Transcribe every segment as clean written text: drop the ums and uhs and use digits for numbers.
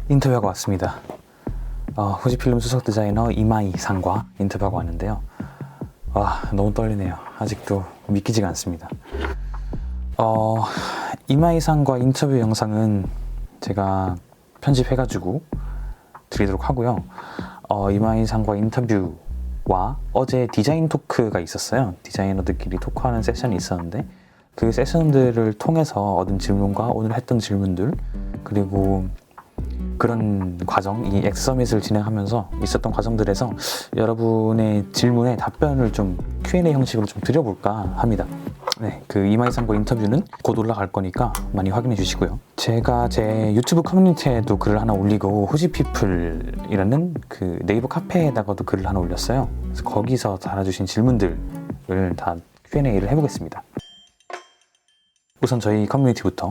인터뷰하고 왔습니다. 후지필름 수석 디자이너 이마이 상과 인터뷰하고 왔는데요. 너무 떨리네요. 아직도 믿기지가 않습니다. 이마이 상과 인터뷰 영상은 제가 편집해가지고 드리도록 하고요. 이마이 상과 인터뷰와 어제 디자인 토크가 있었어요. 디자이너들끼리 토크하는 세션이 있었는데 그 세션들을 통해서 얻은 질문과 오늘 했던 질문들, 그리고 그런 과정, 이 엑서밋을 진행하면서 있었던 과정들에서 여러분의 질문에 답변을 좀 Q&A 형식으로 좀 드려볼까 합니다. 네, 그 이마이 상과 인터뷰는 곧 올라갈 거니까 많이 확인해 주시고요. 제가 제 유튜브 커뮤니티에도 글을 하나 올리고 후지피플이라는 그 네이버 카페에다가도 글을 하나 올렸어요. 그래서 거기서 달아주신 질문들을 다 Q&A를 해보겠습니다. 우선 저희 커뮤니티부터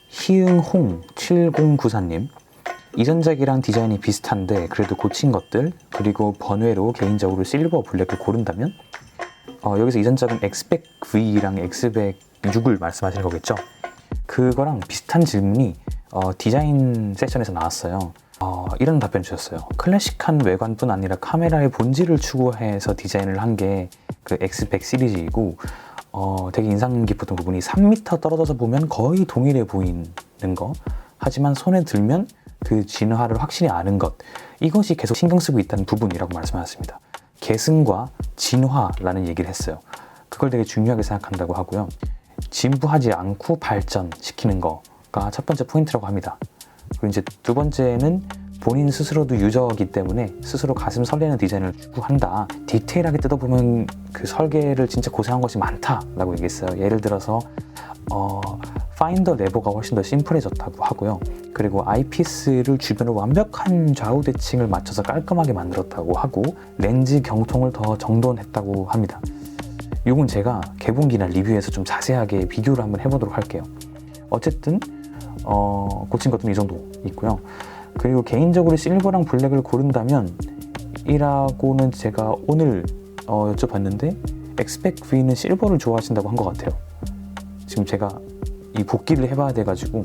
희응홍 7094님, 이전작이랑 디자인이 비슷한데 그래도 고친 것들, 그리고 번외로 개인적으로 실버 블랙을 고른다면, 여기서 이전작은 엑스백 V랑 엑스백 6을 말씀하시는 거겠죠? 그거랑 비슷한 질문이 디자인 세션에서 나왔어요. 이런 답변 주셨어요. 클래식한 외관뿐 아니라 카메라의 본질을 추구해서 디자인을 한 게 그 엑스백 시리즈이고, 되게 인상 깊었던 부분이 3m 떨어져서 보면 거의 동일해 보이는 거, 하지만 손에 들면 그 진화를 확실히 아는 것, 이것이 계속 신경 쓰고 있다는 부분이라고 말씀하셨습니다. 계승과 진화라는 얘기를 했어요. 그걸 되게 중요하게 생각한다고 하고요. 진부하지 않고 발전시키는 거가 첫 번째 포인트라고 합니다. 그리고 이제 두 번째는 본인 스스로도 유저이기 때문에 스스로 가슴 설레는 디자인을 추구한다. 디테일하게 뜯어보면 그 설계를 진짜 고생한 것이 많다라고 얘기했어요. 예를 들어서 파인더 레버가 훨씬 더 심플해졌다고 하고요. 그리고 아이피스를 주변으로 완벽한 좌우 대칭을 맞춰서 깔끔하게 만들었다고 하고, 렌즈 경통을 더 정돈했다고 합니다. 이건 제가 개봉기나 리뷰에서 좀 자세하게 비교를 한번 해보도록 할게요. 어쨌든 고친 것들은 이 정도 있고요. 그리고 개인적으로 실버랑 블랙을 고른다면 이라고는 제가 오늘 여쭤봤는데 엑스백 V는 실버를 좋아하신다고 한 것 같아요. 지금 제가 이 복기를 해봐야 돼가지고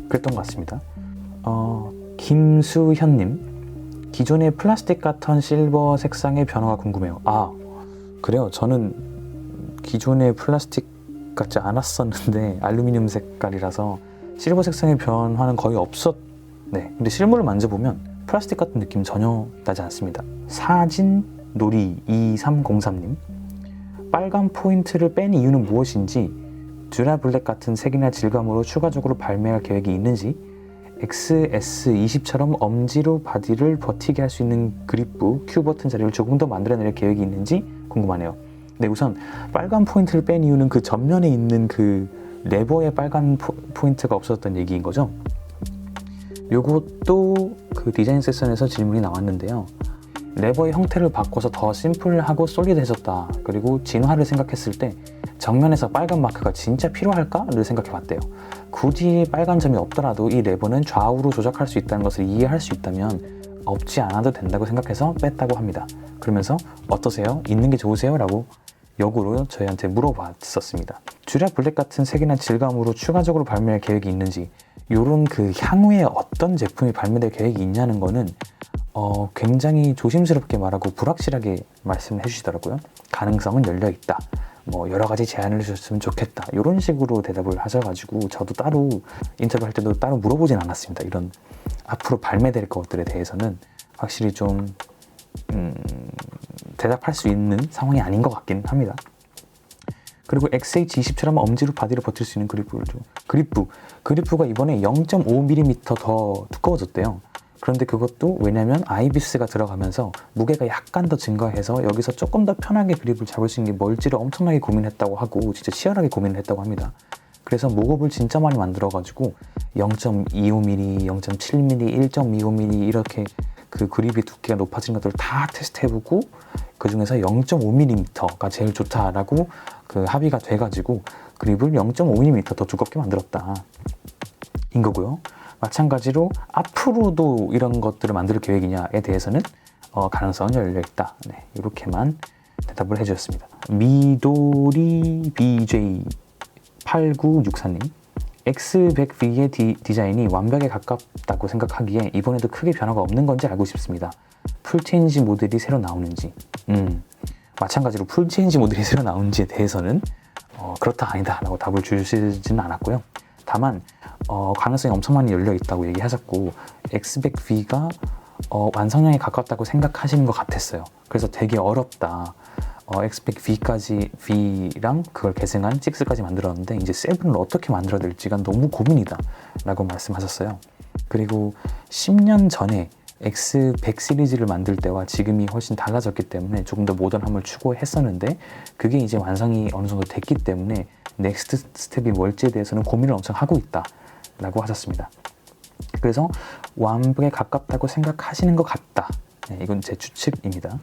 그랬던 것 같습니다. 김수현님, 기존의 플라스틱 같은 실버 색상의 변화가 궁금해요. 그래요? 저는 기존의 플라스틱 같지 않았었는데 알루미늄 색깔이라서 실버 색상의 변화는 거의 근데 실물을 만져보면 플라스틱 같은 느낌 전혀 나지 않습니다. 사진놀이 2303님, 빨간 포인트를 뺀 이유는 무엇인지, 듀라 블랙 같은 색이나 질감으로 추가적으로 발매할 계획이 있는지, XS20처럼 엄지로 바디를 버티게 할 수 있는 그립부, Q 버튼 자리를 조금 더 만들어낼 계획이 있는지 궁금하네요. 네, 우선 빨간 포인트를 뺀 이유는 그 전면에 있는 그 레버에 빨간 포인트가 없었던 얘기인 거죠. 요것도 그 디자인 세션에서 질문이 나왔는데요. 레버의 형태를 바꿔서 더 심플하고 솔리드해졌다. 그리고 진화를 생각했을 때 정면에서 빨간 마크가 진짜 필요할까를 생각해 봤대요. 굳이 빨간 점이 없더라도 이 레버는 좌우로 조작할 수 있다는 것을 이해할 수 있다면 없지 않아도 된다고 생각해서 뺐다고 합니다. 그러면서 어떠세요? 있는 게 좋으세요? 라고 역으로 저희한테 물어봤었습니다. 듀라 블랙 같은 색이나 질감으로 추가적으로 발매할 계획이 있는지, 요런 그 향후에 어떤 제품이 발매될 계획이 있냐는 거는 굉장히 조심스럽게 말하고 불확실하게 말씀을 해주시더라고요. 가능성은 열려있다. 여러 가지 제안을 해주셨으면 좋겠다. 이런 식으로 대답을 하셔가지고 저도 따로 인터뷰할 때도 따로 물어보진 않았습니다. 이런 앞으로 발매될 것들에 대해서는 확실히 좀 대답할 수 있는 상황이 아닌 것 같긴 합니다. 그리고 XH20처럼 엄지로 바디를 버틸 수 있는 그립부를 줘. 그립부가 이번에 0.5mm 더 두꺼워졌대요. 그런데 그것도 왜냐면 아이비스가 들어가면서 무게가 약간 더 증가해서 여기서 조금 더 편하게 그립을 잡을 수 있는 게 뭘지를 엄청나게 고민했다고 하고, 진짜 치열하게 고민을 했다고 합니다. 그래서 목업을 진짜 많이 만들어가지고 0.25mm, 0.7mm, 1.25mm 이렇게 그 그립의 두께가 높아진 것들을 다 테스트해보고 그 중에서 0.5mm가 제일 좋다라고 그 합의가 돼가지고 그립을 0.5mm 더 두껍게 만들었다 인 거고요. 마찬가지로 앞으로도 이런 것들을 만들 계획이냐에 대해서는 가능성은 열려있다. 이렇게만 대답을 해주셨습니다. 미도리 BJ8964님, X100V의 디자인이 완벽에 가깝다고 생각하기에 이번에도 크게 변화가 없는 건지 알고 싶습니다. 풀체인지 모델이 새로 나오는지. 마찬가지로 풀체인지 모델이 새로 나오는지에 대해서는 그렇다 아니다 라고 답을 주시지는 않았고요. 다만 가능성이 엄청 많이 열려 있다고 얘기하셨고 X100V가 완성량에 가깝다고 생각하시는 것 같았어요. 그래서 되게 어렵다. X100V까지 V랑 그걸 계승한 6까지 만들었는데 이제 7을 어떻게 만들어야 될지가 너무 고민이다 라고 말씀하셨어요. 그리고 10년 전에 X100 시리즈를 만들 때와 지금이 훨씬 달라졌기 때문에 조금 더 모던함을 추구했었는데 그게 이제 완성이 어느 정도 됐기 때문에 넥스트 스텝이 뭘지에 대해서는 고민을 엄청 하고 있다 라고 하셨습니다. 그래서 완벽에 가깝다고 생각하시는 것 같다. 네, 이건 제 추측입니다.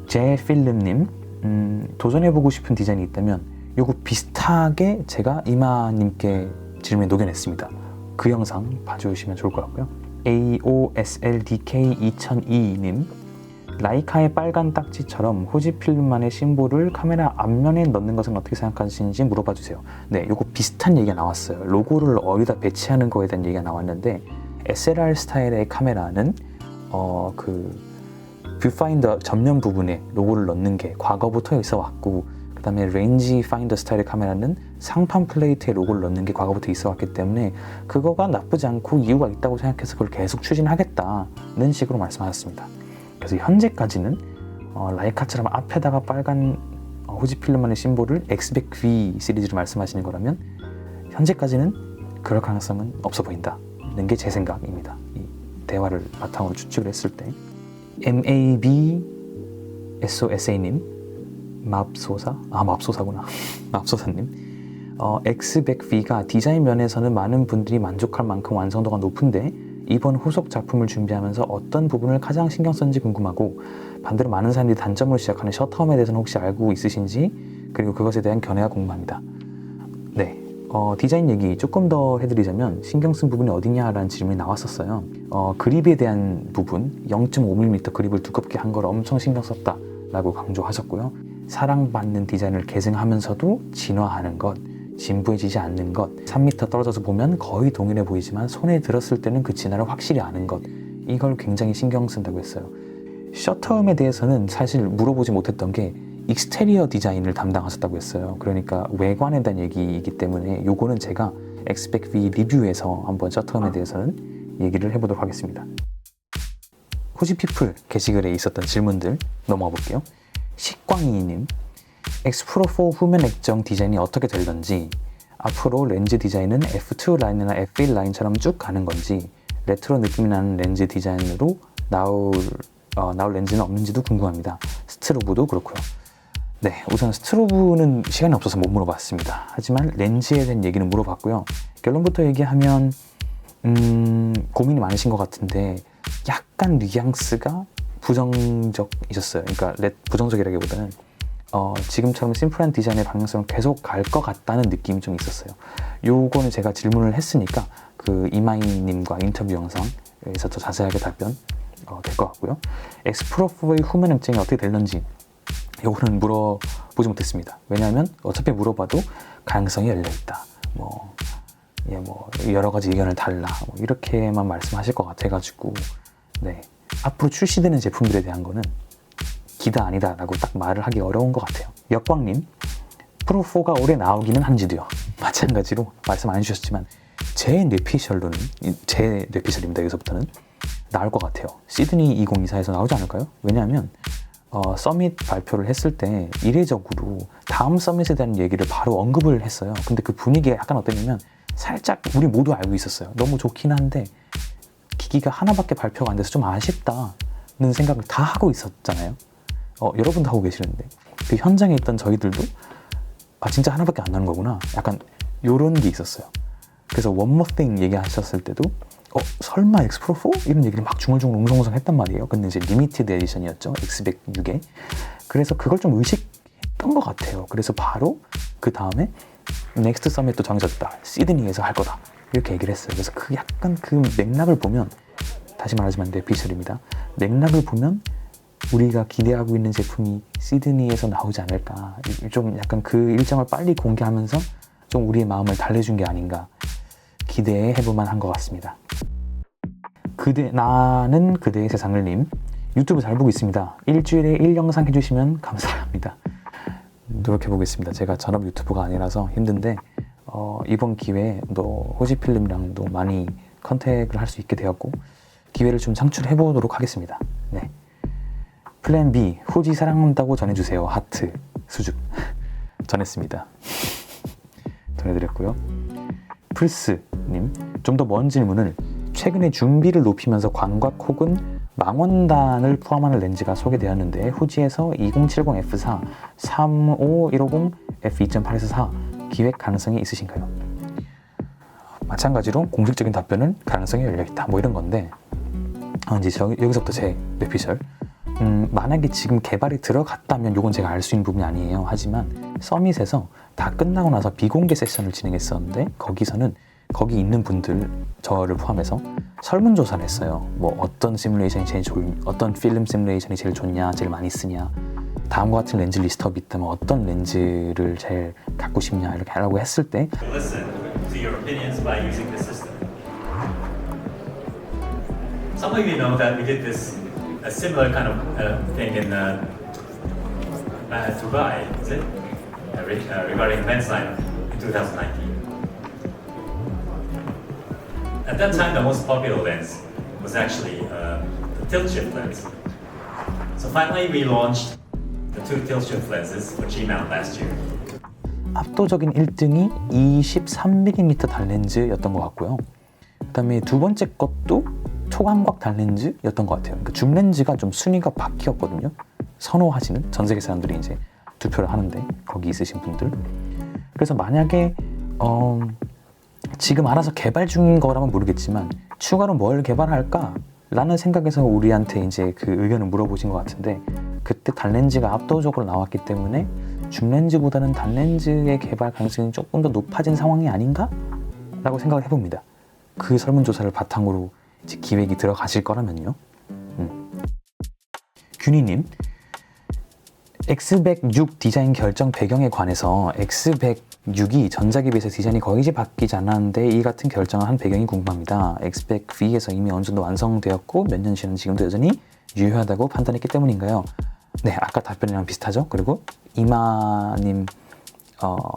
제필름님, 도전해보고 싶은 디자인이 있다면 요거 비슷하게 제가 이마님께 질문에 녹여냈습니다. 그 영상 봐주시면 좋을 것 같고요. AOSLDK2002님, 라이카의 빨간 딱지처럼 후지필름만의 심볼을 카메라 앞면에 넣는 것은 어떻게 생각하시는지 물어봐 주세요. 네, 요거 비슷한 얘기가 나왔어요. 로고를 어디다 배치하는 거에 대한 얘기가 나왔는데 SLR 스타일의 카메라는 뷰파인더 전면 부분에 로고를 넣는 게 과거부터 있어 왔고, 그 다음에 레인지 파인더 스타일의 카메라는 상판 플레이트에 로고를 넣는 게 과거부터 있어 왔기 때문에 그거가 나쁘지 않고 이유가 있다고 생각해서 그걸 계속 추진하겠다는 식으로 말씀하셨습니다. 그래서 현재까지는 라이카처럼 앞에다가 빨간 후지필름만의 심볼을 X100V 시리즈로 말씀하시는 거라면 현재까지는 그럴 가능성은 없어 보인다는 게 제 생각입니다. 이 대화를 바탕으로 추측을 했을 때. MABSOSA님, 맙소사구나. 맙소사님, X100V가 디자인 면에서는 많은 분들이 만족할 만큼 완성도가 높은데 이번 후속 작품을 준비하면서 어떤 부분을 가장 신경 썼는지 궁금하고, 반대로 많은 사람들이 단점으로 시작하는 셔터홈에 대해서는 혹시 알고 있으신지, 그리고 그것에 대한 견해가 궁금합니다. 네, 디자인 얘기 조금 더 해드리자면 신경 쓴 부분이 어디냐라는 질문이 나왔었어요. 그립에 대한 부분, 0.5mm 그립을 두껍게 한 걸 엄청 신경 썼다라고 강조하셨고요. 사랑받는 디자인을 계승하면서도 진화하는 것, 진부해지지 않는 것, 3m 떨어져서 보면 거의 동일해 보이지만 손에 들었을 때는 그 진화를 확실히 아는 것, 이걸 굉장히 신경 쓴다고 했어요. 셔터음에 대해서는 사실 물어보지 못했던 게 익스테리어 디자인을 담당하셨다고 했어요. 그러니까 외관에 대한 얘기이기 때문에 요거는 제가 X100V 리뷰에서 한번 셔터음에 대해서는 얘기를 해보도록 하겠습니다. 후지피플 게시글에 있었던 질문들 넘어가 볼게요. 식광이님, X 프로4 후면 액정 디자인이 어떻게 될런지, 앞으로 렌즈 디자인은 F2 라인이나 F1 라인처럼 쭉 가는 건지, 레트로 느낌이 나는 렌즈 디자인으로 나올 렌즈는 없는지도 궁금합니다. 스트로브도 그렇고요. 네, 우선 스트로브는 시간이 없어서 못 물어봤습니다. 하지만 렌즈에 대한 얘기는 물어봤고요. 결론부터 얘기하면 고민이 많으신 것 같은데 약간 뉘앙스가 부정적이셨어요. 그러니까 부정적이라기보다는 지금처럼 심플한 디자인의 방향성을 계속 갈 것 같다는 느낌이 좀 있었어요. 요거는 제가 질문을 했으니까 그 이마이님과 인터뷰 영상에서 더 자세하게 답변 될 것 같고요. X 프로4의 후면 액정이 어떻게 될런지 요거는 물어보지 못했습니다. 왜냐하면 어차피 물어봐도 가능성이 열려있다. 여러 가지 의견을 달라. 이렇게만 말씀하실 것 같아가지고, 네. 앞으로 출시되는 제품들에 대한 거는 기다 아니다 라고 딱 말을 하기 어려운 것 같아요. 역광님, 프로4가 올해 나오기는 한지도요. 마찬가지로 말씀 안 해주셨지만 제 뇌피셜입니다. 여기서부터는 나올 것 같아요. 시드니 2024에서 나오지 않을까요? 왜냐하면 서밋 발표를 했을 때 이례적으로 다음 서밋에 대한 얘기를 바로 언급을 했어요. 근데 그 분위기가 약간 어땠냐면 살짝 우리 모두 알고 있었어요. 너무 좋긴 한데 기기가 하나밖에 발표가 안 돼서 좀 아쉽다는 생각을 다 하고 있었잖아요. 여러분도 하고 계시는데 그 현장에 있던 저희들도 진짜 하나밖에 안 나는 거구나. 약간 요런 게 있었어요. 그래서 One More Thing 얘기하셨을 때도 설마 X 프로4? 이런 얘기를 막 중얼중얼 웅성웅성 했단 말이에요. 근데 이제 리미티드 에디션이었죠. X106에. 그래서 그걸 좀 의식했던 것 같아요. 그래서 바로 그 다음에 넥스트 서밋도 정해졌다. 시드니에서 할 거다. 이렇게 얘기를 했어요. 그래서 약간 그 맥락을 보면, 다시 말하지만 뇌피셜입니다. 맥락을 보면 우리가 기대하고 있는 제품이 시드니에서 나오지 않을까. 좀 약간 그 일정을 빨리 공개하면서 좀 우리의 마음을 달래준 게 아닌가 기대해 해볼만 한 것 같습니다. 나는 그대의 세상을님 유튜브 잘 보고 있습니다. 일주일에 1영상 해주시면 감사합니다. 노력해보겠습니다. 제가 전업 유튜버가 아니라서 힘든데 이번 기회에 또 호지필름이랑도 많이 컨택을 할 수 있게 되었고 기회를 좀 창출해보도록 하겠습니다. 네. 플랜 B, 호지 사랑한다고 전해주세요. 하트, 수줍. 전했습니다. 전해드렸고요. 플스님, 좀 더 먼 질문을 최근에 준비를 높이면서 광각 혹은 망원단을 포함하는 렌즈가 소개되었는데 후지에서 2070 F4, 35150 F2.8에서 4 기획 가능성이 있으신가요? 마찬가지로 공식적인 답변은 가능성이 열려있다 뭐 이런 건데 이제 여기서부터 제 뇌피셜 만약에 지금 개발에 들어갔다면 이건 제가 알 수 있는 부분이 아니에요. 하지만 서밋에서 다 끝나고 나서 비공개 세션을 진행했었는데 거기서는 거기 있는 분들 저를 포함해서 설문조사를 했어요. 뭐 어떤 시뮬레이션이 제일 어떤 필름 시뮬레이션이 제일 좋냐, 제일 많이 쓰냐, 다음과 같은 렌즈 리스트업이 있다면 어떤 렌즈를 제일 갖고 싶냐 이렇게 하라고 했을 때 Listen to your opinions by using the system. Some of you know that we did a similar kind of thing in Dubai, is it? Regarding lens lineup in 2019. At that time, the most popular lens was actually the tilt shift lens. So finally, we launched the two tilt shift lenses for G-mount last year. 압도적인 1등이 23mm 단렌즈였던 것 같고요. 그 다음에 두 번째 것도 초광각 단렌즈였던 것 같아요. 그러니까 줌 렌즈가 좀 순위가 바뀌었거든요. 선호하시는 전 세계 사람들이 이제 투표를 하는데 거기 있으신 분들. 그래서 만약에 지금 알아서 개발 중인 거라면 모르겠지만 추가로 뭘 개발할까? 라는 생각에서 우리한테 이제 그 의견을 물어보신 것 같은데 그때 단렌즈가 압도적으로 나왔기 때문에 줌렌즈보다는 단렌즈의 개발 가능성이 조금 더 높아진 상황이 아닌가? 라고 생각을 해봅니다. 그 설문조사를 바탕으로 이제 기획이 들어가실 거라면요. 균이님, X106 디자인 결정 배경에 관해서 X106이 전작에 비해서 디자인이 거의 바뀌지 않았는데 이 같은 결정을 한 배경이 궁금합니다. X100V에서 이미 어느 정도 완성되었고 몇 년 지난 지금도 여전히 유효하다고 판단했기 때문인가요? 네, 아까 답변이랑 비슷하죠. 그리고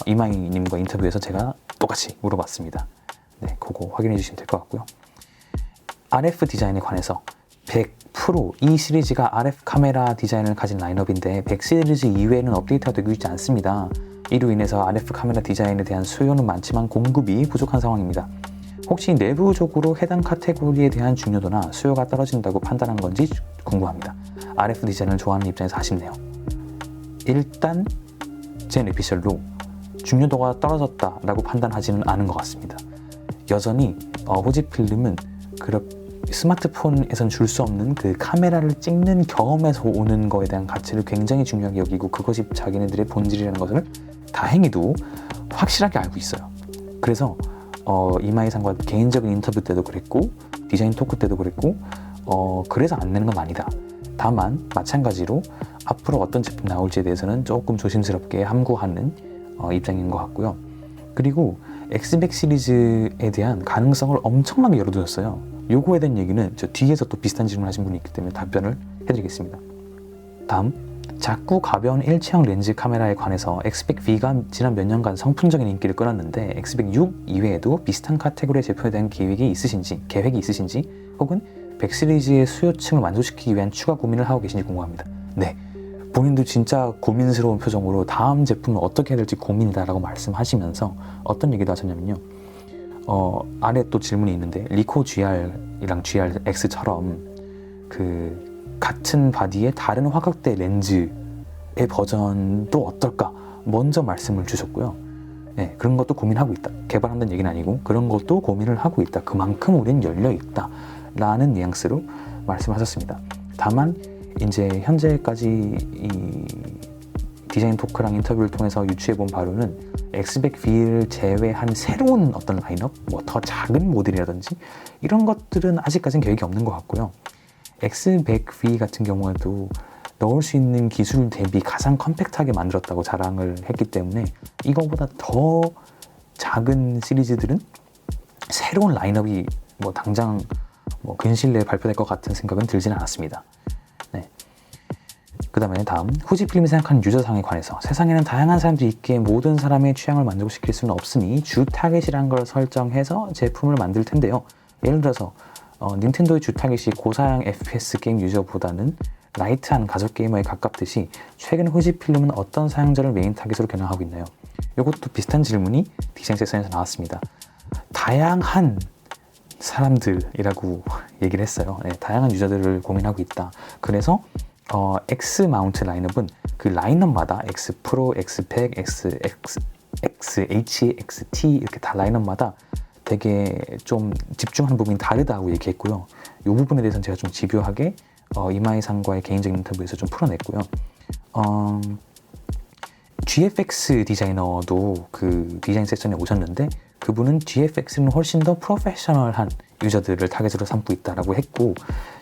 이마이님과 인터뷰에서 제가 똑같이 물어봤습니다. 네, 그거 확인해 주시면 될 것 같고요. RF 디자인에 관해서 100% 이 시리즈가 RF 카메라 디자인을 가진 라인업인데 100 시리즈 이외에는 업데이트가 되고 있지 않습니다. 이로 인해서 RF 카메라 디자인에 대한 수요는 많지만 공급이 부족한 상황입니다. 혹시 내부적으로 해당 카테고리에 대한 중요도나 수요가 떨어진다고 판단한 건지 궁금합니다. RF 디자인을 좋아하는 입장에서 아쉽네요. 일단 제 뇌피셜로 중요도가 떨어졌다라고 판단하지는 않은 것 같습니다. 여전히 호지필름은 스마트폰에선 줄 수 없는 그 카메라를 찍는 경험에서 오는 거에 대한 가치를 굉장히 중요하게 여기고 그것이 자기네들의 본질이라는 것을 다행히도 확실하게 알고 있어요. 그래서 이마이상과 개인적인 인터뷰 때도 그랬고 디자인 토크 때도 그랬고 그래서 안 내는 건 아니다. 다만 마찬가지로 앞으로 어떤 제품 나올지에 대해서는 조금 조심스럽게 함구하는 입장인 것 같고요. 그리고 X100 시리즈에 대한 가능성을 엄청나게 열어두었어요. 요거에 대한 얘기는 저 뒤에서 또 비슷한 질문을 하신 분이 있기 때문에 답변을 해드리겠습니다. 다음, 작고 가벼운 일체형 렌즈 카메라에 관해서 X100V가 지난 몇 년간 선풍적인 인기를 끌었는데 X106 이외에도 비슷한 카테고리의 제품에 대한 계획이 있으신지 혹은 100 시리즈의 수요층을 만족시키기 위한 추가 고민을 하고 계신지 궁금합니다. 네, 본인도 진짜 고민스러운 표정으로 다음 제품을 어떻게 해야 될지 고민이다라고 말씀하시면서 어떤 얘기도 하셨냐면요. 아래 또 질문이 있는데 리코 GR이랑 GRX처럼 그 같은 바디에 다른 화각대 렌즈의 버전도 어떨까 먼저 말씀을 주셨고요. 네, 그런 것도 고민하고 있다. 개발한다는 얘기는 아니고 그런 것도 고민을 하고 있다. 그만큼 우린 열려 있다 라는 뉘앙스로 말씀하셨습니다. 다만 이제 현재까지 이 디자인 토크랑 인터뷰를 통해서 유추해본 바로는 X100V를 제외한 새로운 어떤 라인업, 뭐 더 작은 모델이라든지 이런 것들은 아직까지는 계획이 없는 것 같고요. X100V 같은 경우에도 넣을 수 있는 기술 대비 가장 컴팩트하게 만들었다고 자랑을 했기 때문에 이거보다 더 작은 시리즈들은 새로운 라인업이 뭐 당장 뭐 근시일 내에 발표될 것 같은 생각은 들지는 않았습니다. 네. 그 다음에 다음, 후지필름이 생각하는 유저상에 관해서 세상에는 다양한 사람들이 있기에 모든 사람의 취향을 만족시킬 수는 없으니 주 타겟이란 걸 설정해서 제품을 만들 텐데요. 예를 들어서 닌텐도의 주 타겟이 고사양 FPS 게임 유저보다는 라이트한 가족 게이머에 가깝듯이 최근 후지필름은 어떤 사용자를 메인 타겟으로 겨냥하고 있나요? 이것도 비슷한 질문이 디자인 섹션에서 나왔습니다. 다양한 사람들이라고 얘기를 했어요. 네, 다양한 유저들을 고민하고 있다. 그래서 X 마운트 라인업은 그 라인업마다 X 프로, X 100, X H, XT 이렇게 다 라인업마다 되게 좀 집중하는 부분이 다르다고 얘기했고요. 이 부분에 대해서는 제가 좀 집요하게 이마이상과의 개인적인 인터뷰에서 좀 풀어냈고요. GFX 디자이너도 그 디자인 세션에 오셨는데 그분은 GFX는 훨씬 더 프로페셔널한 유저들을 타겟으로 삼고 있다라고 했고,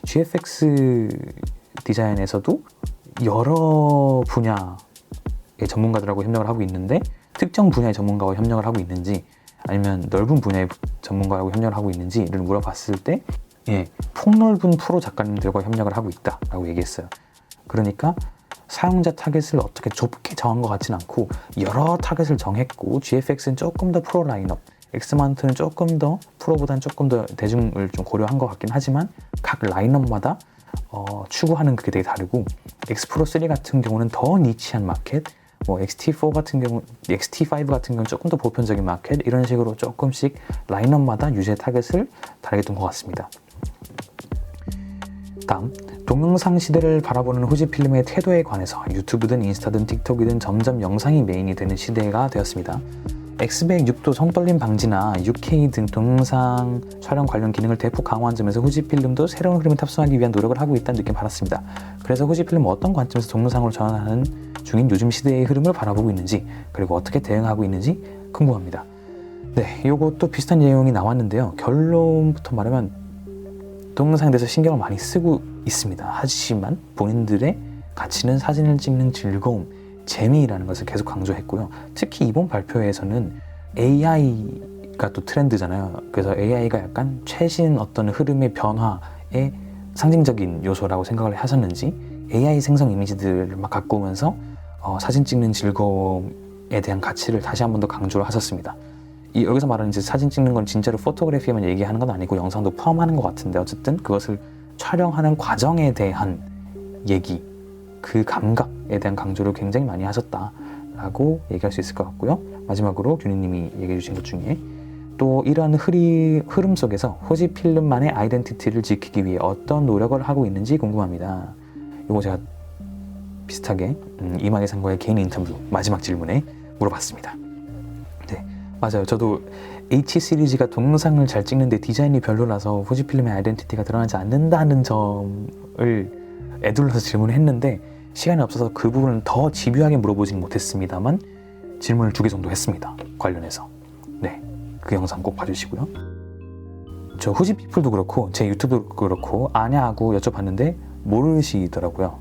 GFX 디자인에서도 여러 분야의 전문가들하고 협력을 하고 있는데 특정 분야의 전문가와 협력을 하고 있는지 아니면 넓은 분야의 전문가하고 협력을 하고 있는지를 물어봤을 때 폭넓은 프로 작가님들과 협력을 하고 있다라고 얘기했어요. 그러니까 사용자 타겟을 어떻게 좁게 정한 것 같지는 않고 여러 타겟을 정했고, GFX는 조금 더 프로 라인업, 엑스마운트는 조금 더 프로보다는 조금 더 대중을 좀 고려한 것 같긴 하지만 각 라인업마다 추구하는 그게 되게 다르고, X-Pro3 같은 경우는 더 니치한 마켓, 뭐 XT4 같은 경우, XT5 같은 경우는 조금 더 보편적인 마켓, 이런 식으로 조금씩 라인업마다 유저의 타겟을 다르게 둔 것 같습니다. 다음, 동영상 시대를 바라보는 후지필름의 태도에 관해서 유튜브든 인스타든 틱톡이든 점점 영상이 메인이 되는 시대가 되었습니다. X106도 손떨림 방지나 6K 등 동영상 촬영 관련 기능을 대폭 강화한 점에서 후지필름도 새로운 흐름을 탑승하기 위한 노력을 하고 있다는 느낌 받았습니다. 그래서 후지필름은 어떤 관점에서 동영상으로 전환하는 중인 요즘 시대의 흐름을 바라보고 있는지, 그리고 어떻게 대응하고 있는지 궁금합니다. 네, 요것도 비슷한 내용이 나왔는데요. 결론부터 말하면 동영상에 대해서 신경을 많이 쓰고 있습니다. 하지만 본인들의 가치는 사진을 찍는 즐거움, 재미라는 것을 계속 강조했고요. 특히 이번 발표에서는 AI가 또 트렌드잖아요. 그래서 AI가 약간 최신 어떤 흐름의 변화의 상징적인 요소라고 생각을 하셨는지 AI 생성 이미지들을 막 갖고 오면서 사진 찍는 즐거움에 대한 가치를 다시 한 번 더 강조를 하셨습니다. 여기서 말하는 이제 사진 찍는 건 진짜로 포토그래피만 얘기하는 건 아니고 영상도 포함하는 것 같은데, 어쨌든 그것을 촬영하는 과정에 대한 얘기, 그 감각에 대한 강조를 굉장히 많이 하셨다라고 얘기할 수 있을 것 같고요. 마지막으로 균희님이 얘기해 주신 것 중에 또 이러한 흐름 속에서 후지필름만의 아이덴티티를 지키기 위해 어떤 노력을 하고 있는지 궁금합니다. 이거 제가 비슷하게 이마이상과의 개인 인터뷰 마지막 질문에 물어봤습니다. 네, 맞아요. 저도 H 시리즈가 동영상을 잘 찍는데 디자인이 별로라서 후지필름의 아이덴티티가 드러나지 않는다는 점을 애둘러서 질문을 했는데 시간이 없어서 그 부분을 더 집요하게 물어보진 못했습니다만 질문을 2개 정도 했습니다. 관련해서. 네, 그 영상 꼭 봐주시고요. 저 후지피플도 그렇고 제 유튜브도 그렇고 아냐고 여쭤봤는데 모르시더라고요.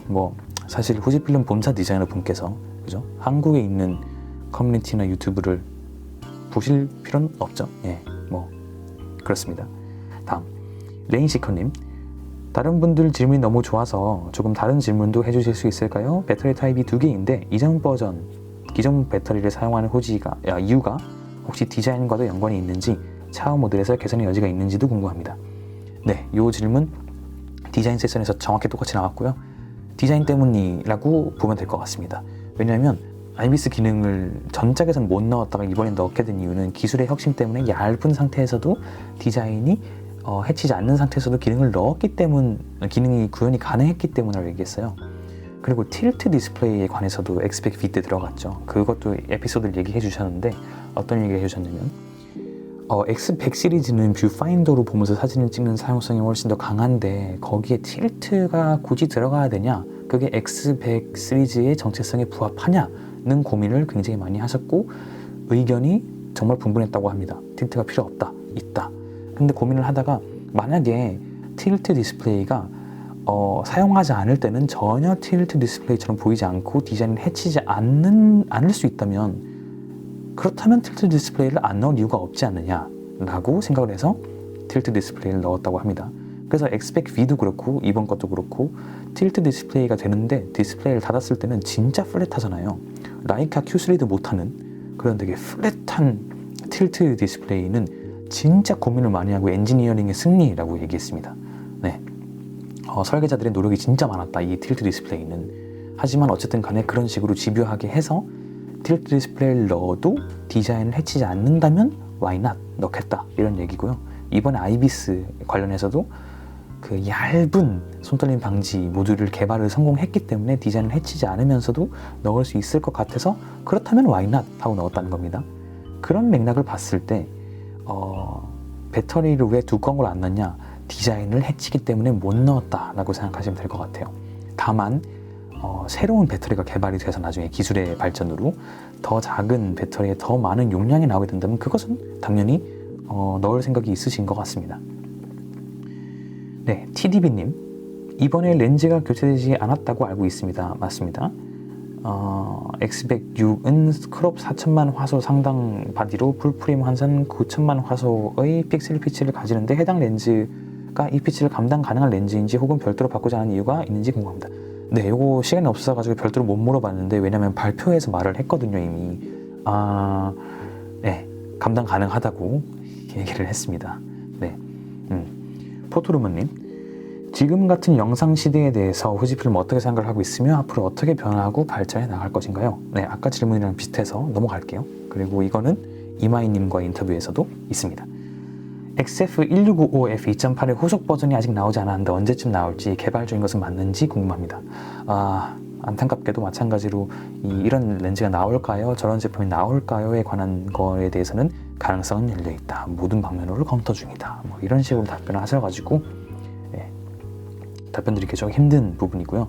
뭐 사실 후지필름 본사 디자이너 분께서 그죠? 한국에 있는 커뮤니티나 유튜브를 보실 필요는 없죠. 예, 뭐 그렇습니다. 다음, 레인시커님, 다른 분들 질문이 너무 좋아서 조금 다른 질문도 해주실 수 있을까요? 배터리 타입이 2개인데 이전 버전 기존 배터리를 사용하는 이유가 혹시 디자인과도 연관이 있는지, 차후 모델에서 개선의 여지가 있는지도 궁금합니다. 네, 이 질문 디자인 세션에서 정확히 똑같이 나왔고요. 디자인 때문이라고 보면 될 것 같습니다. 왜냐하면 IBIS 기능을 전작에서는 못 넣었다가 이번에 넣게 된 이유는 기술의 혁신 때문에 얇은 상태에서도 디자인이 해치지 않는 상태에서도 기능을 넣었기 때문, 기능이 구현이 가능했기 때문이라고 얘기했어요. 그리고 틸트 디스플레이에 관해서도 엑스펙 V 때 들어갔죠. 그것도 에피소드를 얘기해 주셨는데 어떤 얘기를 해주셨냐면 X100 시리즈는 뷰파인더로 보면서 사진을 찍는 사용성이 훨씬 더 강한데 거기에 틸트가 굳이 들어가야 되냐, 그게 X100 시리즈의 정체성에 부합하냐는 고민을 굉장히 많이 하셨고 의견이 정말 분분했다고 합니다. 틸트가 필요 없다, 있다. 근데 고민을 하다가 만약에 틸트 디스플레이가 사용하지 않을 때는 전혀 틸트 디스플레이처럼 보이지 않고 디자인을 해치지 않을 수 있다면 그렇다면 틸트 디스플레이를 안 넣을 이유가 없지 않느냐라고 생각을 해서 틸트 디스플레이를 넣었다고 합니다. 그래서 엑스펙 V도 그렇고 이번 것도 그렇고 틸트 디스플레이가 되는데 디스플레이를 닫았을 때는 진짜 플랫하잖아요. 라이카 Q3도 못하는 그런 되게 플랫한 틸트 디스플레이는 진짜 고민을 많이 하고 엔지니어링의 승리라고 얘기했습니다. 네, 설계자들의 노력이 진짜 많았다, 이 틸트 디스플레이는. 하지만 어쨌든 간에 그런 식으로 집요하게 해서 틸트 디스플레이를 넣어도 디자인을 해치지 않는다면 why not 넣겠다, 이런 얘기고요. 이번에 아이비스 관련해서도 그 얇은 손떨림 방지 모듈을 개발을 성공했기 때문에 디자인을 해치지 않으면서도 넣을 수 있을 것 같아서 그렇다면 why not 하고 넣었다는 겁니다. 그런 맥락을 봤을 때 배터리를 왜 두꺼운 걸 안 넣냐, 디자인을 해치기 때문에 못 넣었다라고 생각하시면 될 것 같아요. 다만 새로운 배터리가 개발이 돼서 나중에 기술의 발전으로 더 작은 배터리에 더 많은 용량이 나오게 된다면 그것은 당연히 넣을 생각이 있으신 것 같습니다. 네, TDB님, 이번에 렌즈가 교체되지 않았다고 알고 있습니다. 맞습니다. X106은 크롭 4000만 화소 상당 바디로 풀프레임 환산 9000만 화소의 픽셀 피치를 가지는데 해당 렌즈가 이 피치를 감당 가능한 렌즈인지 혹은 별도로 바꾸지 않은 이유가 있는지 궁금합니다. 네, 요거 시간이 없어가지고 별도로 못 물어봤는데, 왜냐면 발표에서 말을 했거든요, 이미. 네, 감당 가능하다고 얘기를 했습니다. 네, 포토루머님, 지금 같은 영상 시대에 대해서 후지필름 어떻게 생각을 하고 있으며 앞으로 어떻게 변화하고 발전해 나갈 것인가요? 네, 아까 질문이랑 비슷해서 넘어갈게요. 그리고 이거는 이마이님과의 인터뷰에서도 있습니다. XF1655F 2.8의 후속 버전이 아직 나오지 않았는데 언제쯤 나올지, 개발 중인 것은 맞는지 궁금합니다. 안타깝게도 마찬가지로 이런 렌즈가 나올까요? 저런 제품이 나올까요?에 관한 거에 대해서는 가능성은 열려있다. 모든 방면으로 검토 중이다. 뭐 이런 식으로 답변을 하셔가지고 답변드리기 좀 힘든 부분이고요.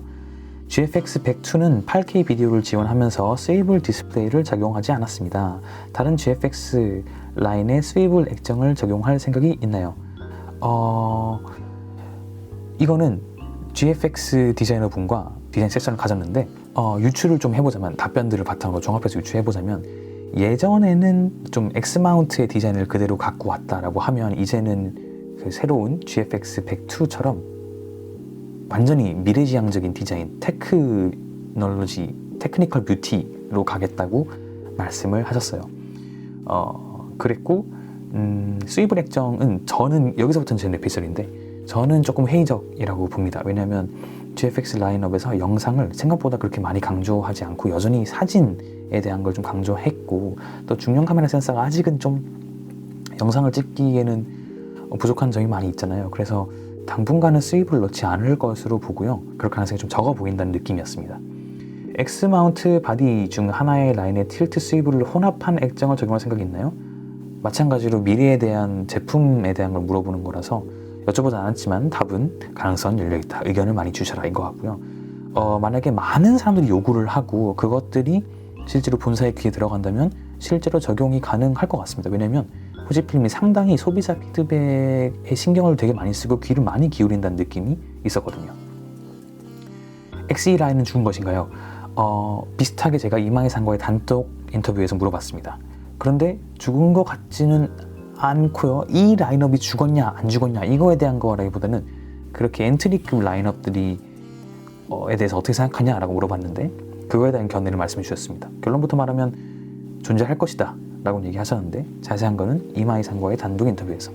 GFX 102는 8K 비디오를 지원하면서 스위블 디스플레이를 적용하지 않았습니다. 다른 GFX 라인에 스위블 액정을 적용할 생각이 있나요? 이거는 GFX 디자이너 분과 디자인 섹션을 가졌는데 유추를 좀 해보자면, 답변들을 바탕으로 종합해서 유추해보자면, 예전에는 좀 X마운트의 디자인을 그대로 갖고 왔다라고 하면 이제는 그 새로운 GFX 102처럼 완전히 미래지향적인 디자인, 테크놀로지, 테크니컬 뷰티로 가겠다고 말씀을 하셨어요. 그랬고 스위블 액정은 저는 여기서부터는 제 뇌피셜인데 저는 조금 회의적이라고 봅니다. 왜냐하면 GFX 라인업에서 영상을 생각보다 그렇게 많이 강조하지 않고 여전히 사진에 대한 걸 좀 강조했고, 또 중형 카메라 센서가 아직은 좀 영상을 찍기에는 부족한 점이 많이 있잖아요. 그래서 당분간은 스위블을 넣지 않을 것으로 보고요. 그럴 가능성이 좀 적어 보인다는 느낌이었습니다. X마운트 바디 중 하나의 라인에 틸트 스위블을 혼합한 액정을 적용할 생각이 있나요? 마찬가지로 미래에 대한 제품에 대한 걸 물어보는 거라서 여쭤보지 않았지만 답은 가능성은 열려있다. 의견을 많이 주셔라 인 것 같고요. 만약에 많은 사람들이 요구를 하고 그것들이 실제로 본사의 귀에 들어간다면 실제로 적용이 가능할 것 같습니다. 왜냐면 후지필름이 상당히 소비자 피드백에 신경을 되게 많이 쓰고 귀를 많이 기울인다는 느낌이 있었거든요. XE 라인은 죽은 것인가요? 비슷하게 제가 이마이 상과의 단독 인터뷰에서 물어봤습니다. 그런데 죽은 것 같지는 않고요. 이 라인업이 죽었냐 안 죽었냐 이거에 대한 거라기보다는 그렇게 엔트리급 라인업들이 에 대해서 어떻게 생각하냐라고 물어봤는데 그거에 대한 견해를 말씀해 주셨습니다. 결론부터 말하면 존재할 것이다 라고 얘기하셨는데 자세한 거는 이마이 상과의 단독 인터뷰에서.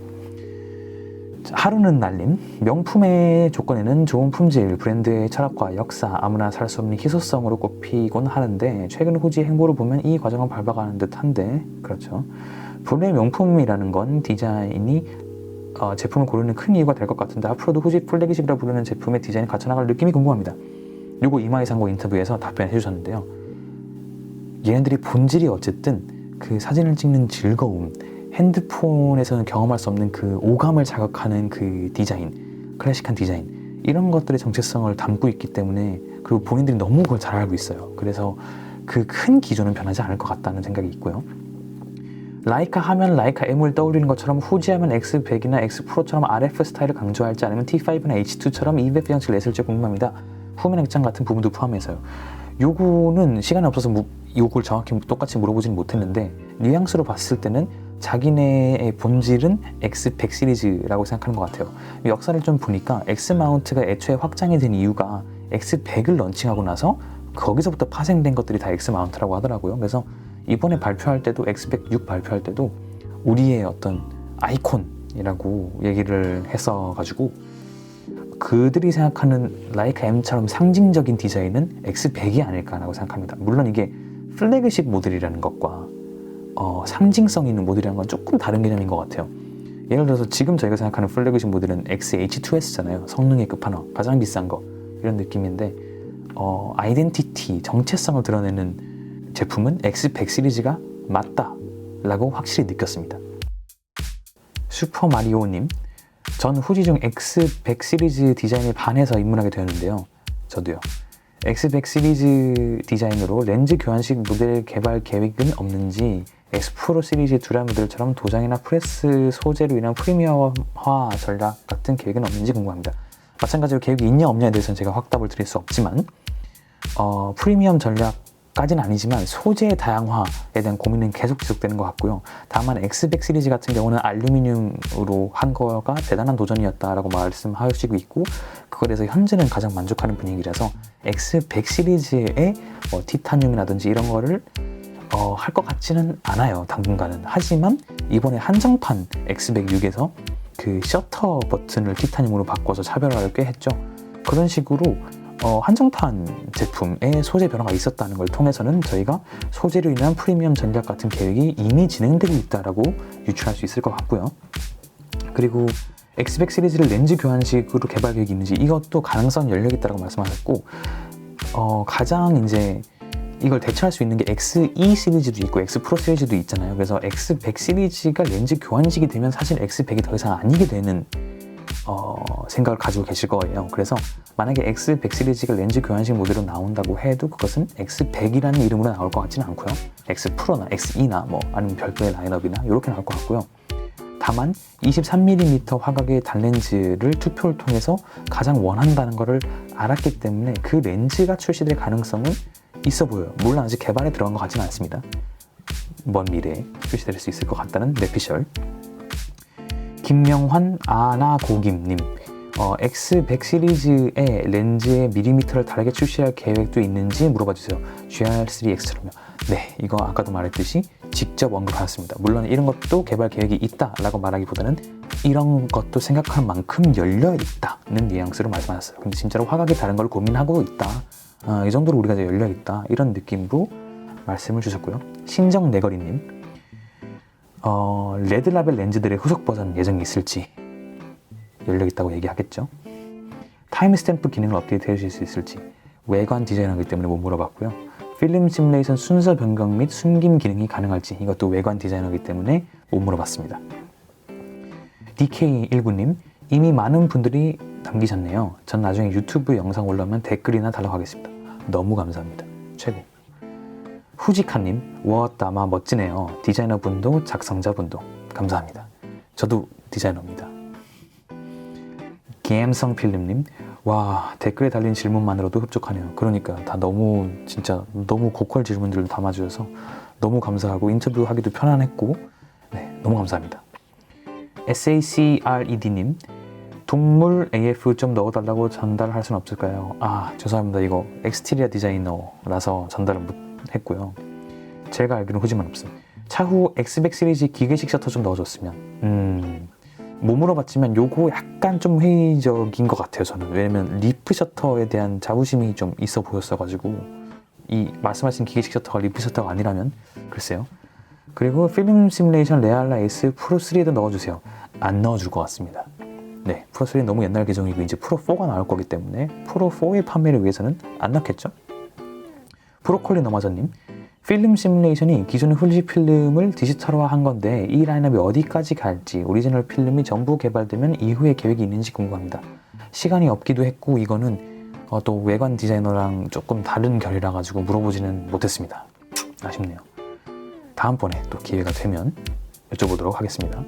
하루는 날림, 명품의 조건에는 좋은 품질, 브랜드의 철학과 역사, 아무나 살 수 없는 희소성으로 꼽히곤 하는데 최근 후지의 행보를 보면 이 과정을 밟아가는 듯한데, 그렇죠. 본래 명품이라는 건 디자인이 제품을 고르는 큰 이유가 될 것 같은데 앞으로도 후지 플래그십이라 부르는 제품의 디자인이 갖춰나갈 느낌이 궁금합니다. 요거 이마이 상과 인터뷰에서 답변해 주셨는데요. 얘네들이 본질이 어쨌든 그 사진을 찍는 즐거움, 핸드폰에서는 경험할 수 없는 그 오감을 자극하는 그 디자인, 클래식한 디자인, 이런 것들의 정체성을 담고 있기 때문에, 그리고 본인들이 너무 그걸 잘 알고 있어요. 그래서 그 큰 기조는 변하지 않을 것 같다는 생각이 있고요. 라이카 하면 라이카 M을 떠올리는 것처럼 후지 하면 X100이나 X프로처럼 RF 스타일을 강조할지 아니면 T5나 H2처럼 EVF 형식을 냈을지 궁금합니다. 후면 액정 같은 부분도 포함해서요. 요거는 시간이 없어서 이걸 정확히 똑같이 물어보지는 못했는데 뉘앙스로 봤을 때는 자기네의 본질은 X100 시리즈라고 생각하는 것 같아요. 역사를 좀 보니까 X마운트가 애초에 확장이 된 이유가 X100을 런칭하고 나서 거기서부터 파생된 것들이 다 X마운트라고 하더라고요. 그래서 이번에 발표할 때도 X106 발표할 때도 우리의 어떤 아이콘이라고 얘기를 했어가지고 그들이 생각하는 라이카 M처럼 상징적인 디자인은 X100이 아닐까라고 생각합니다. 물론 이게 플래그십 모델이라는 것과 상징성 있는 모델이라는 건 조금 다른 개념인 것 같아요. 예를 들어서 지금 저희가 생각하는 플래그십 모델은 XH2S잖아요. 성능의 끝판왕, 가장 비싼 거 이런 느낌인데 아이덴티티, 정체성을 드러내는 제품은 X100 시리즈가 맞다라고 확실히 느꼈습니다. 슈퍼마리오님, 전 후지 중 X100 시리즈 디자인에 반해서 입문하게 되었는데요. 저도요. X100 시리즈 디자인으로 렌즈 교환식 모델 개발 계획은 없는지, X 프로 시리즈 듀랄 모델처럼 도장이나 프레스 소재로 인한 프리미엄화 전략 같은 계획은 없는지 궁금합니다. 마찬가지로 계획이 있냐 없냐에 대해서는 제가 확답을 드릴 수 없지만 프리미엄 전략까지는 아니지만 소재의 다양화에 대한 고민은 계속 지속되는 것 같고요. 다만 X100 시리즈 같은 경우는 알루미늄으로 한 거가 대단한 도전이었다라고 말씀하시고 있고, 그거에 대해서 현재는 가장 만족하는 분위기라서 X100 시리즈의 티타늄이라든지 이런 거를 할 것 같지는 않아요, 당분간은. 하지만 이번에 한정판 X106에서 그 셔터 버튼을 티타늄으로 바꿔서 차별화를 꽤 했죠. 그런 식으로 한정판 제품에 소재 변화가 있었다는 걸 통해서는 저희가 소재로 인한 프리미엄 전략 같은 계획이 이미 진행되고 있다라고 유추할 수 있을 것 같고요. 그리고 X100 시리즈를 렌즈 교환식으로 개발 계획이 있는지, 이것도 가능성 열려있다라고 말씀하셨고, 가장 이제 이걸 대체할 수 있는 게 X2 시리즈도 있고 X 프로 시리즈도 있잖아요. 그래서 X100 시리즈가 렌즈 교환식이 되면 사실 X100이 더 이상 아니게 되는 생각을 가지고 계실 거예요. 그래서 만약에 X100 시리즈가 렌즈 교환식 모델로 나온다고 해도 그것은 X100이라는 이름으로 나올 것 같지는 않고요. X 프로나 X2나 아니면 별도의 라인업이나 이렇게 나올 것 같고요. 다만 23mm 화각의 단렌즈를 투표를 통해서 가장 원한다는 것을 알았기 때문에 그 렌즈가 출시될 가능성은 있어 보여요. 물론 아직 개발에 들어간 것 같지는 않습니다. 먼 미래에 출시될 수 있을 것 같다는 내피셜. 김명환 아나고김님, X100 시리즈의 렌즈의 밀리미터를 다르게 출시할 계획도 있는지 물어봐주세요. GR3X처럼요. 네, 이거 아까도 말했듯이 직접 언급하였습니다. 물론 이런 것도 개발 계획이 있다라고 말하기보다는 이런 것도 생각하는 만큼 열려있다는 뉘앙스로 말씀하셨어요. 근데 진짜로 화각이 다른 걸 고민하고 있다, 이 정도로 우리가 이제 열려있다, 이런 느낌으로 말씀을 주셨고요. 신정내거리님, 레드라벨 렌즈들의 후속 버전 예정이 있을지, 열려있다고 얘기하겠죠. 타임스탬프 기능을 업데이트 해주실 수 있을지, 외관 디자이너이기 때문에 못 물어봤고요. 필름 시뮬레이션 순서 변경 및 숨김 기능이 가능할지, 이것도 외관 디자이너이기 때문에 못 물어봤습니다. DK19님, 이미 많은 분들이 남기셨네요. 전 나중에 유튜브 영상 올라오면 댓글이나 달라고 하겠습니다. 너무 감사합니다. 최고. 후지카님, 워따마 멋지네요. 디자이너분도 작성자분도 감사합니다. 저도 디자이너입니다. 기엠성 필름님, 와, 댓글에 달린 질문만으로도 흡족하네요. 그러니까 다 너무 진짜 너무 고퀄 질문들을 담아주셔서 너무 감사하고 인터뷰하기도 편안했고, 네, 너무 감사합니다. SACRED님, 동물 AF 좀 넣어달라고 전달할 수는 없을까요? 죄송합니다. 이거 엑스티리아 디자이너라서 전달을 못했고요. 제가 알기로는 후지만 없습니다. 차후 X100 시리즈 기계식 셔터 좀 넣어줬으면, 못 물어봤지만 요거 약간 좀 회의적인 것 같아요, 저는. 왜냐면 리프 셔터에 대한 자부심이 좀 있어 보였어가지고, 이 말씀하신 기계식 셔터가 리프 셔터가 아니라면 글쎄요. 그리고 필름 시뮬레이션 레알라 S 프로 3에도 넣어주세요. 안 넣어줄 것 같습니다. 네, 프로 3는 너무 옛날 계정이고 이제 프로 4가 나올 거기 때문에 프로 4의 판매를 위해서는 안 넣겠죠. 브로콜리 너마저님, 필름 시뮬레이션이 기존의 후지 필름을 디지털화 한 건데 이 라인업이 어디까지 갈지, 오리지널 필름이 전부 개발되면 이후에 계획이 있는지 궁금합니다. 시간이 없기도 했고 이거는 또 외관 디자이너랑 조금 다른 결이라 가지고 물어보지는 못했습니다. 아쉽네요. 다음번에 또 기회가 되면 여쭤보도록 하겠습니다.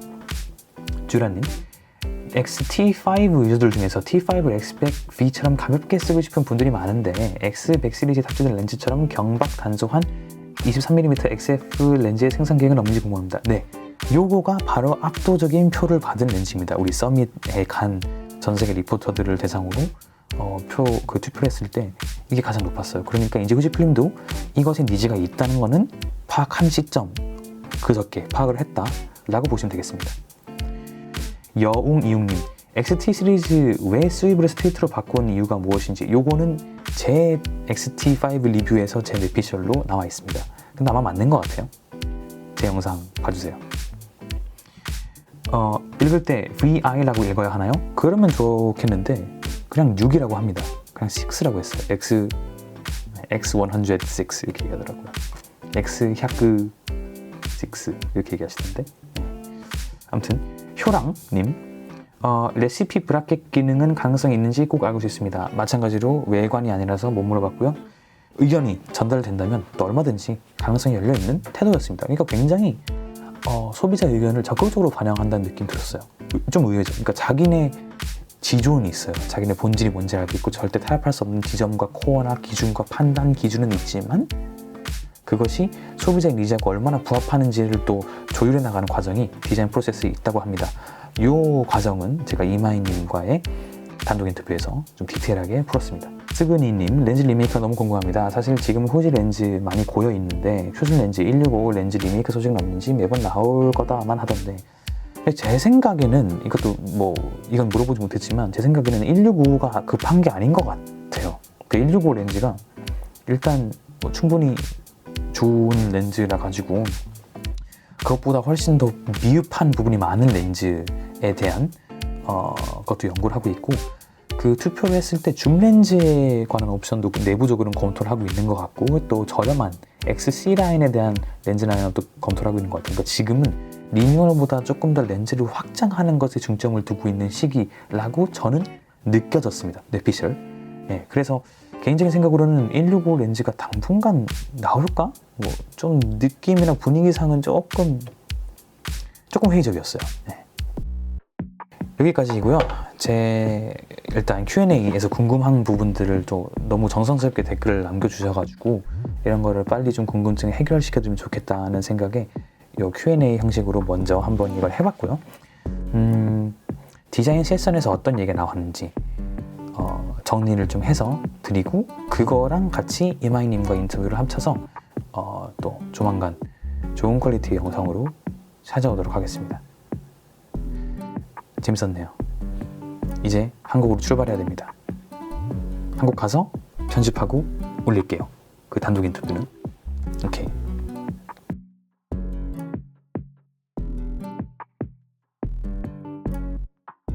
듀라님, XT5 유저들 중에서 T5를 X100V처럼 가볍게 쓰고 싶은 분들이 많은데 X100 시리즈에 탑재된 렌즈처럼 경박 단소한 23mm XF 렌즈의 생산 계획은 없는지 궁금합니다. 네, 요거가 바로 압도적인 표를 받은 렌즈입니다. 우리 서밋에 간 전 세계 리포터들을 대상으로 투표를 했을 때 이게 가장 높았어요. 그러니까 이제 후지필름도 이것에 니즈가 있다는 거는 파악한 시점 그저께 파악을 했다라고 보시면 되겠습니다. 여웅이웅님, XT 시리즈 왜 수입을 스트레이트로 바꾼 이유가 무엇인지, 요거는 제 XT5 리뷰에서 제 뇌피셜로 나와 있습니다. 근데 아마 맞는 것 같아요. 제 영상 봐주세요. 읽을 때 VI라고 읽어야 하나요? 그러면 좋겠는데 그냥 6이라고 합니다. 그냥 6라고 했어요. X106 이렇게 얘기하더라고요. X106 이렇게 얘기하시던데. 아무튼 효랑님, 레시피 브라켓 기능은 가능성이 있는지 꼭 알고 싶습니다. 마찬가지로 외관이 아니라서 못 물어봤고요. 의견이 전달된다면 또 얼마든지 가능성이 열려있는 태도였습니다. 그러니까 굉장히 소비자 의견을 적극적으로 반영한다는 느낌 들었어요. 좀 의외죠. 그러니까 자기네 지존이 있어요. 자기네 본질이 뭔지 알고 있고 절대 타협할 수 없는 지점과 코어나 기준과 판단 기준은 있지만 그것이 소비자의 니즈하고 얼마나 부합하는지를 또 조율해 나가는 과정이 디자인 프로세스에 있다고 합니다. 이 과정은 제가 이마이님과의 단독 인터뷰에서 좀 디테일하게 풀었습니다. 스그니님, 렌즈 리메이크가 너무 궁금합니다. 사실 지금 후지 렌즈 많이 고여 있는데 휴즈 렌즈 165 렌즈 리메이크 소식은 없는지 매번 나올 거다만 하던데, 제 생각에는 이것도 이건 물어보지 못했지만 제 생각에는 165가 급한 게 아닌 것 같아요. 그 165 렌즈가 일단 충분히 좋은 렌즈라 가지고 그것보다 훨씬 더 미흡한 부분이 많은 렌즈에 대한 것도 연구를 하고 있고, 그 투표를 했을 때 줌 렌즈에 관한 옵션도 내부적으로는 검토를 하고 있는 것 같고, 또 저렴한 XC 라인에 대한 렌즈 라인도 검토를 하고 있는 것 같아요. 그러니까 지금은 리뉴얼보다 조금 더 렌즈를 확장하는 것에 중점을 두고 있는 시기라고 저는 느껴졌습니다. 뇌피셜. 네, 그래서 개인적인 생각으로는 165 렌즈가 당분간 나올까? 좀 느낌이나 분위기상은 조금 회의적이었어요. 네. 여기까지이고요. 제 일단 Q&A에서 궁금한 부분들을 또 너무 정성스럽게 댓글을 남겨주셔가지고 이런 거를 빨리 좀 궁금증을 해결시켜주면 좋겠다는 생각에 이 Q&A 형식으로 먼저 한번 이걸 해봤고요. 디자인 세션에서 어떤 얘기가 나왔는지 정리를 좀 해서 드리고, 그거랑 같이 이마이님과 인터뷰를 합쳐서 또 조만간 좋은 퀄리티의 영상으로 찾아오도록 하겠습니다. 재밌었네요. 이제 한국으로 출발해야 됩니다. 한국 가서 편집하고 올릴게요. 그 단독 인터뷰는. 오케이.